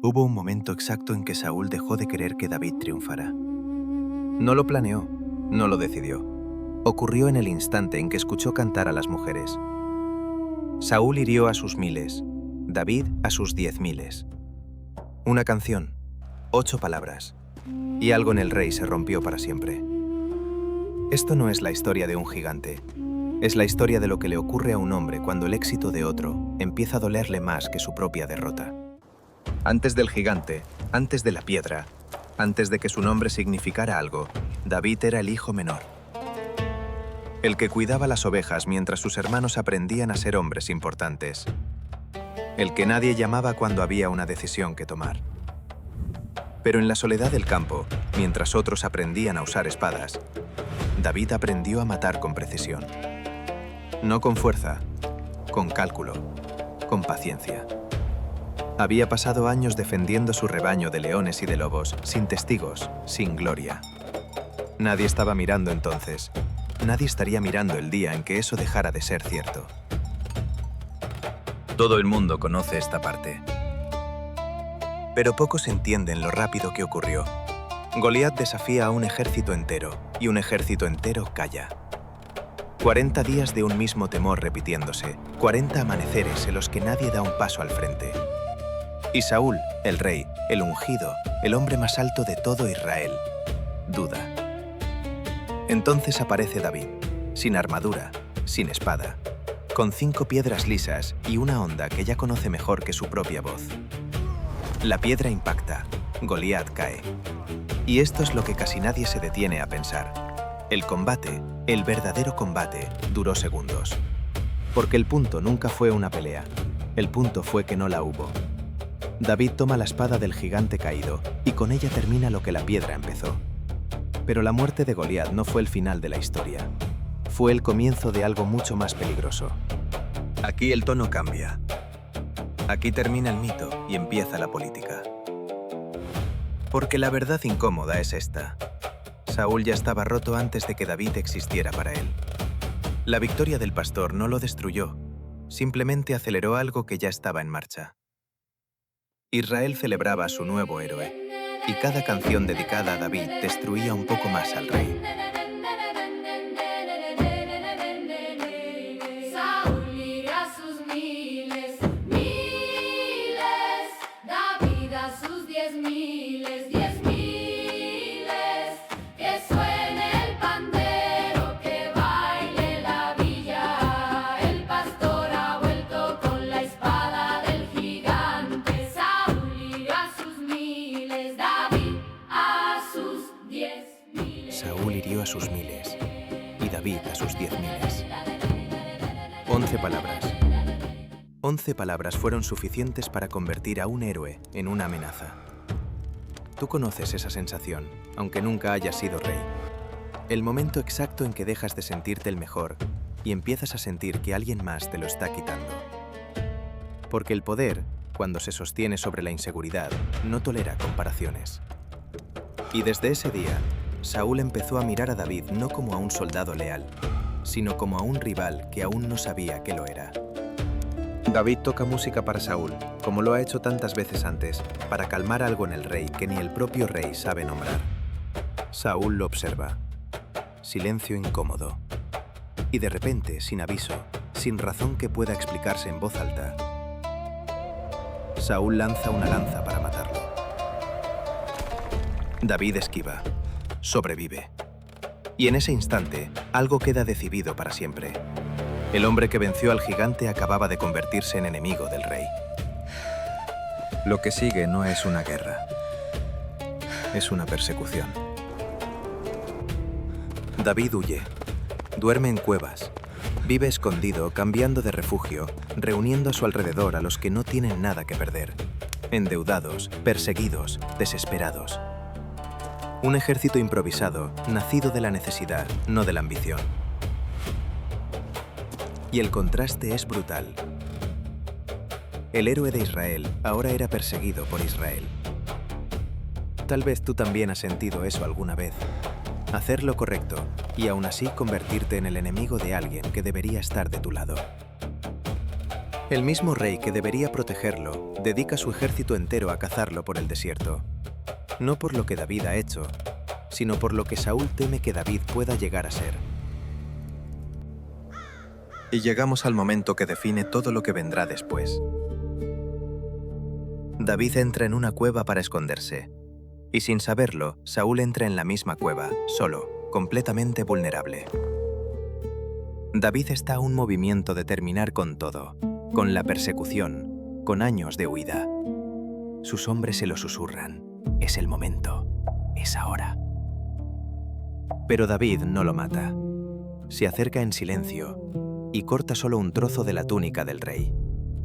Hubo un momento exacto en que Saúl dejó de querer que David triunfara. No lo planeó, no lo decidió. Ocurrió en el instante en que escuchó cantar a las mujeres. Saúl hirió a sus miles, David a sus 10.000. Una canción, 8 palabras, y algo en el rey se rompió para siempre. Esto no es la historia de un gigante. Es la historia de lo que le ocurre a un hombre cuando el éxito de otro empieza a dolerle más que su propia derrota. Antes del gigante, antes de la piedra, antes de que su nombre significara algo, David era el hijo menor. El que cuidaba las ovejas mientras sus hermanos aprendían a ser hombres importantes. El que nadie llamaba cuando había una decisión que tomar. Pero en la soledad del campo, mientras otros aprendían a usar espadas, David aprendió a matar con precisión. No con fuerza, con cálculo, con paciencia. Había pasado años defendiendo su rebaño de leones y de lobos, sin testigos, sin gloria. Nadie estaba mirando entonces. Nadie estaría mirando el día en que eso dejara de ser cierto. Todo el mundo conoce esta parte. Pero pocos entienden lo rápido que ocurrió. Goliat desafía a un ejército entero, y un ejército entero calla. 40 días de un mismo temor repitiéndose, 40 amaneceres en los que nadie da un paso al frente. Y Saúl, el rey, el ungido, el hombre más alto de todo Israel, duda. Entonces aparece David, sin armadura, sin espada, con 5 piedras lisas y una honda que ya conoce mejor que su propia voz. La piedra impacta, Goliat cae. Y esto es lo que casi nadie se detiene a pensar. El combate, el verdadero combate, duró segundos. Porque el punto nunca fue una pelea, el punto fue que no la hubo. David toma la espada del gigante caído y con ella termina lo que la piedra empezó. Pero la muerte de Goliat no fue el final de la historia. Fue el comienzo de algo mucho más peligroso. Aquí el tono cambia. Aquí termina el mito y empieza la política. Porque la verdad incómoda es esta. Saúl ya estaba roto antes de que David existiera para él. La victoria del pastor no lo destruyó, simplemente aceleró algo que ya estaba en marcha. Israel celebraba a su nuevo héroe, y cada canción dedicada a David destruía un poco más al rey. Saúl hirió a sus miles, David a sus 10.000, 10.000. Que suene el pandero, que baile la villa. El pastor ha vuelto con la espada del gigante. Saúl hirió a sus miles, David a sus 10.000. Saúl hirió a sus miles, y David a sus 10.000. 11 palabras. 11 palabras fueron suficientes para convertir a un héroe en una amenaza. Tú conoces esa sensación, aunque nunca hayas sido rey. El momento exacto en que dejas de sentirte el mejor y empiezas a sentir que alguien más te lo está quitando. Porque el poder, cuando se sostiene sobre la inseguridad, no tolera comparaciones. Y desde ese día, Saúl empezó a mirar a David no como a un soldado leal, sino como a un rival que aún no sabía que lo era. David toca música para Saúl, como lo ha hecho tantas veces antes, para calmar algo en el rey que ni el propio rey sabe nombrar. Saúl lo observa. Silencio incómodo. Y de repente, sin aviso, sin razón que pueda explicarse en voz alta, Saúl lanza una lanza para matarlo. David esquiva. Sobrevive. Y en ese instante, algo queda decidido para siempre. El hombre que venció al gigante acababa de convertirse en enemigo del rey. Lo que sigue no es una guerra. Es una persecución. David huye. Duerme en cuevas. Vive escondido, cambiando de refugio, reuniendo a su alrededor a los que no tienen nada que perder. Endeudados, perseguidos, desesperados. Un ejército improvisado, nacido de la necesidad, no de la ambición. Y el contraste es brutal. El héroe de Israel ahora era perseguido por Israel. Tal vez tú también has sentido eso alguna vez. Hacer lo correcto y aún así convertirte en el enemigo de alguien que debería estar de tu lado. El mismo rey que debería protegerlo dedica su ejército entero a cazarlo por el desierto. No por lo que David ha hecho, sino por lo que Saúl teme que David pueda llegar a ser. Y llegamos al momento que define todo lo que vendrá después. David entra en una cueva para esconderse. Y sin saberlo, Saúl entra en la misma cueva, solo, completamente vulnerable. David está a un movimiento de terminar con todo, con la persecución, con años de huida. Sus hombres se lo susurran. Es el momento. Es ahora. Pero David no lo mata. Se acerca en silencio y corta solo un trozo de la túnica del rey.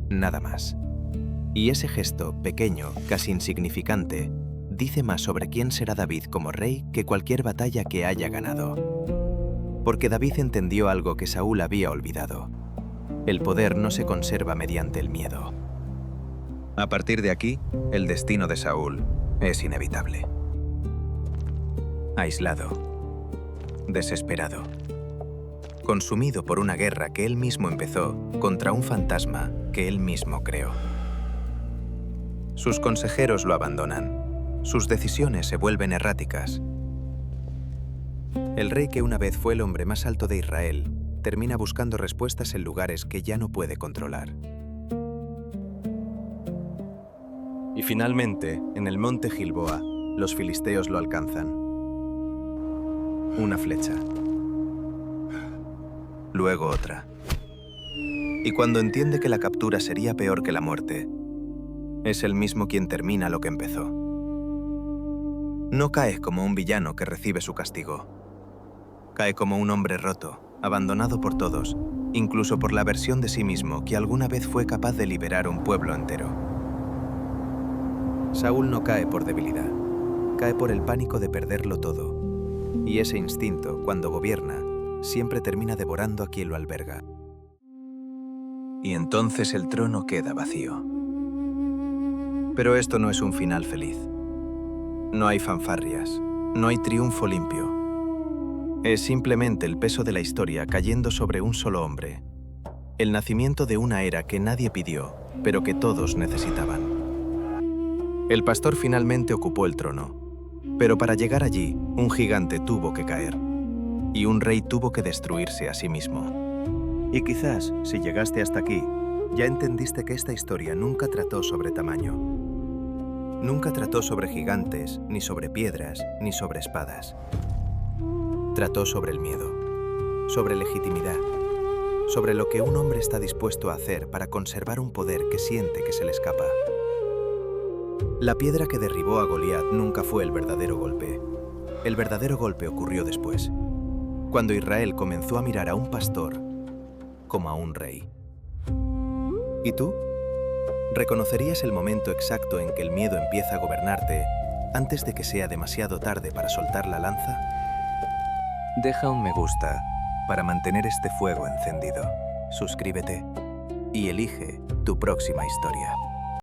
Nada más. Y ese gesto, pequeño, casi insignificante, dice más sobre quién será David como rey que cualquier batalla que haya ganado. Porque David entendió algo que Saúl había olvidado. El poder no se conserva mediante el miedo. A partir de aquí, el destino de Saúl es inevitable. Aislado, desesperado, consumido por una guerra que él mismo empezó contra un fantasma que él mismo creó. Sus consejeros lo abandonan, sus decisiones se vuelven erráticas. El rey que una vez fue el hombre más alto de Israel termina buscando respuestas en lugares que ya no puede controlar. Y finalmente, en el monte Gilboa, los filisteos lo alcanzan. Una flecha. Luego otra. Y cuando entiende que la captura sería peor que la muerte, es él mismo quien termina lo que empezó. No cae como un villano que recibe su castigo. Cae como un hombre roto, abandonado por todos, incluso por la versión de sí mismo que alguna vez fue capaz de liberar un pueblo entero. Saúl no cae por debilidad, cae por el pánico de perderlo todo. Y ese instinto, cuando gobierna, siempre termina devorando a quien lo alberga. Y entonces el trono queda vacío. Pero esto no es un final feliz. No hay fanfarrias, no hay triunfo limpio. Es simplemente el peso de la historia cayendo sobre un solo hombre. El nacimiento de una era que nadie pidió, pero que todos necesitaban. El pastor finalmente ocupó el trono, pero para llegar allí, un gigante tuvo que caer, y un rey tuvo que destruirse a sí mismo. Y quizás, si llegaste hasta aquí, ya entendiste que esta historia nunca trató sobre tamaño. Nunca trató sobre gigantes, ni sobre piedras, ni sobre espadas. Trató sobre el miedo, sobre legitimidad, sobre lo que un hombre está dispuesto a hacer para conservar un poder que siente que se le escapa. La piedra que derribó a Goliat nunca fue el verdadero golpe. El verdadero golpe ocurrió después, cuando Israel comenzó a mirar a un pastor como a un rey. ¿Y tú? ¿Reconocerías el momento exacto en que el miedo empieza a gobernarte antes de que sea demasiado tarde para soltar la lanza? Deja un me gusta para mantener este fuego encendido. Suscríbete y elige tu próxima historia.